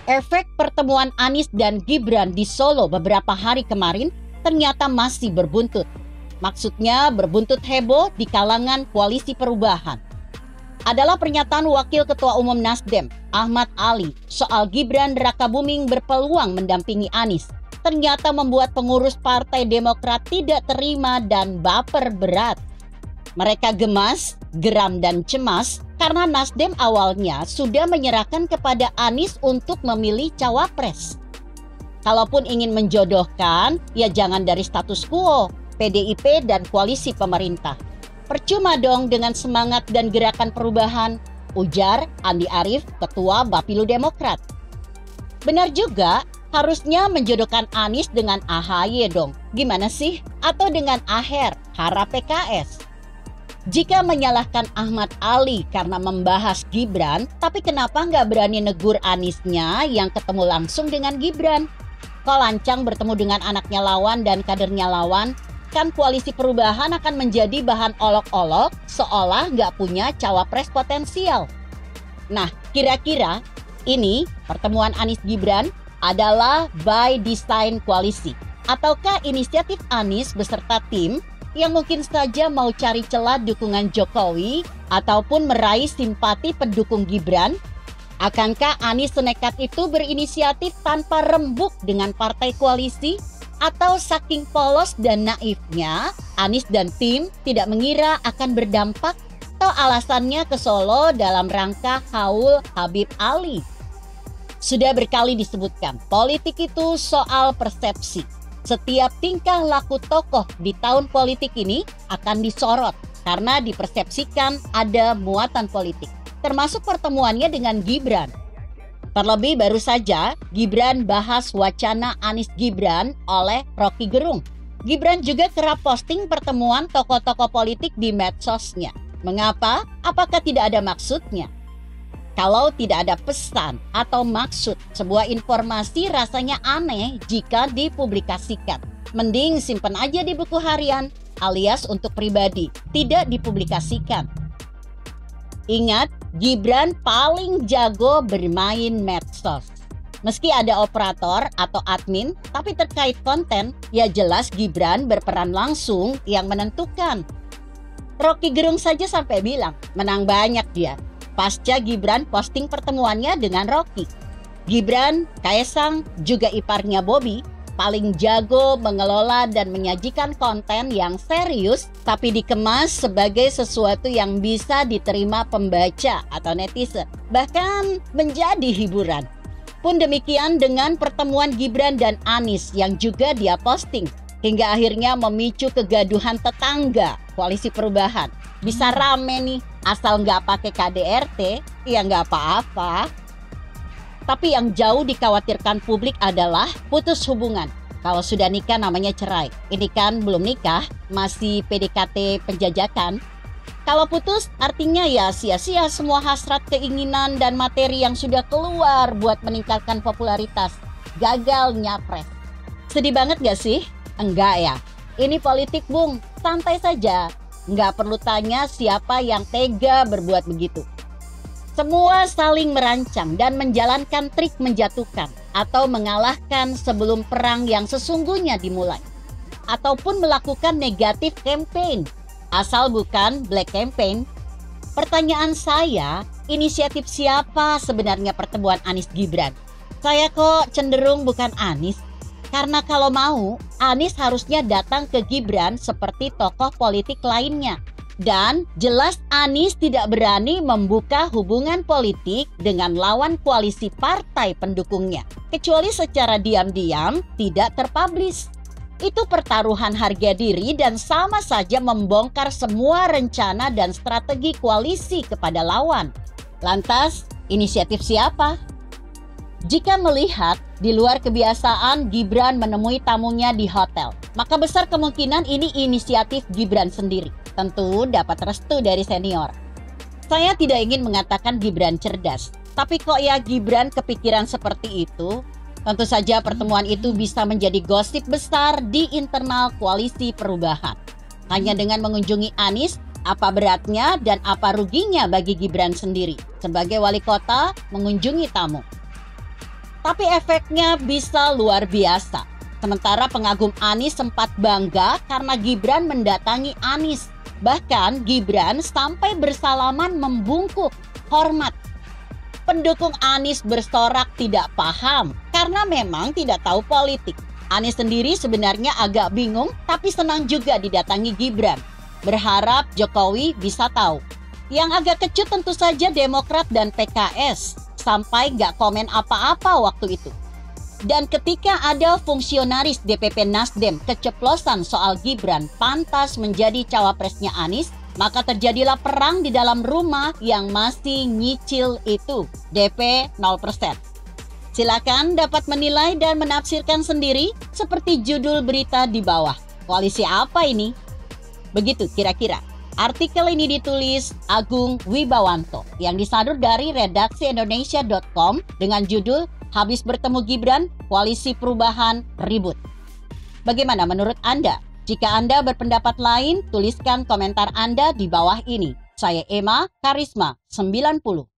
Efek pertemuan Anies dan Gibran di Solo beberapa hari kemarin ternyata masih berbuntut. Maksudnya berbuntut heboh di kalangan Koalisi Perubahan. Adalah pernyataan Wakil Ketua Umum Nasdem, Ahmad Ali, soal Gibran Rakabuming berpeluang mendampingi Anies. Ternyata membuat pengurus Partai Demokrat tidak terima dan baper berat. Mereka gemas, geram dan cemas karena Nasdem awalnya sudah menyerahkan kepada Anies untuk memilih cawapres. Kalaupun ingin menjodohkan, ya jangan dari status quo, PDIP dan koalisi pemerintah. Percuma dong dengan semangat dan gerakan perubahan, ujar Andi Arief, Ketua Bapilu Demokrat. Benar juga, harusnya menjodohkan Anies dengan AHY dong. Gimana sih? Atau dengan Aher, Hara PKS. Jika menyalahkan Ahmad Ali karena membahas Gibran, tapi kenapa nggak berani negur Aniesnya yang ketemu langsung dengan Gibran? Kok lancang bertemu dengan anaknya lawan dan kadernya lawan? Kan Koalisi Perubahan akan menjadi bahan olok-olok seolah nggak punya cawapres potensial. Nah, kira-kira ini pertemuan Anies Gibran adalah by design koalisi? Ataukah inisiatif Anies beserta tim yang mungkin saja mau cari celah dukungan Jokowi ataupun meraih simpati pendukung Gibran? Akankah Anies senekat itu berinisiatif tanpa rembuk dengan partai koalisi? Atau saking polos dan naifnya, Anies dan tim tidak mengira akan berdampak? Atau alasannya ke Solo dalam rangka haul Habib Ali? Sudah berkali disebutkan, politik itu soal persepsi. Setiap tingkah laku tokoh di tahun politik ini akan disorot karena dipersepsikan ada muatan politik, termasuk pertemuannya dengan Gibran. Terlebih baru saja Gibran bahas wacana Anies Gibran oleh Rocky Gerung. Gibran juga kerap posting pertemuan tokoh-tokoh politik di medsosnya. Mengapa? Apakah tidak ada maksudnya? Kalau tidak ada pesan atau maksud, sebuah informasi rasanya aneh jika dipublikasikan. Mending simpan aja di buku harian alias untuk pribadi, tidak dipublikasikan. Ingat, Gibran paling jago bermain medsos. Meski ada operator atau admin, tapi terkait konten, ya jelas Gibran berperan langsung yang menentukan. Rocky Gerung saja sampai bilang, menang banyak dia. Pasca Gibran posting pertemuannya dengan Rocky. Gibran, Kaesang, juga iparnya Bobby paling jago mengelola dan menyajikan konten yang serius tapi dikemas sebagai sesuatu yang bisa diterima pembaca atau netizen, bahkan menjadi hiburan. Pun demikian dengan pertemuan Gibran dan Anies yang juga dia posting, hingga akhirnya memicu kegaduhan tetangga Koalisi Perubahan. Bisa rame nih, asal nggak pakai KDRT, ya nggak apa-apa. Tapi yang jauh dikhawatirkan publik adalah putus hubungan. Kalau sudah nikah namanya cerai. Ini kan belum nikah, masih PDKT penjajakan. Kalau putus artinya ya sia-sia semua hasrat, keinginan, dan materi yang sudah keluar buat meningkatkan popularitas. Gagal nyapres. Sedih banget gak sih? Enggak ya. Ini politik, Bung. Santai saja. Nggak perlu tanya siapa yang tega berbuat begitu. Semua saling merancang dan menjalankan trik menjatuhkan atau mengalahkan sebelum perang yang sesungguhnya dimulai. Ataupun melakukan negatif campaign, asal bukan black campaign. Pertanyaan saya, inisiatif siapa sebenarnya pertemuan Anies Gibran? Saya kok cenderung bukan Anies. Karena kalau mau, Anies harusnya datang ke Gibran seperti tokoh politik lainnya. Dan jelas Anies tidak berani membuka hubungan politik dengan lawan koalisi partai pendukungnya. Kecuali secara diam-diam tidak terpublish. Itu pertaruhan harga diri dan sama saja membongkar semua rencana dan strategi koalisi kepada lawan. Lantas, inisiatif siapa? Jika melihat di luar kebiasaan Gibran menemui tamunya di hotel, maka besar kemungkinan ini inisiatif Gibran sendiri. Tentu dapat restu dari senior. Saya tidak ingin mengatakan Gibran cerdas, tapi kok ya Gibran kepikiran seperti itu? Tentu saja pertemuan itu bisa menjadi gosip besar di internal Koalisi Perubahan. Hanya dengan mengunjungi Anies, apa beratnya dan apa ruginya bagi Gibran sendiri sebagai wali kota mengunjungi tamu? Tapi efeknya bisa luar biasa. Sementara pengagum Anies sempat bangga karena Gibran mendatangi Anies. Bahkan Gibran sampai bersalaman membungkuk, hormat. Pendukung Anies bersorak tidak paham karena memang tidak tahu politik. Anies sendiri sebenarnya agak bingung tapi senang juga didatangi Gibran. Berharap Jokowi bisa tahu. Yang agak kecut tentu saja Demokrat dan PKS. Sampai gak komen apa-apa waktu itu. Dan ketika ada fungsionaris DPP Nasdem keceplosan soal Gibran pantas menjadi cawapresnya Anies, maka terjadilah perang di dalam rumah yang masih nyicil itu, DP 0%. Silakan dapat menilai dan menafsirkan sendiri seperti judul berita di bawah. Koalisi apa ini? Begitu kira-kira. Artikel ini ditulis Agung Wibawanto yang disadur dari redaksi Indonesia.com dengan judul Habis bertemu Gibran, Koalisi Perubahan Ribut. Bagaimana menurut Anda? Jika Anda berpendapat lain, tuliskan komentar Anda di bawah ini. Saya Emma Karisma 90.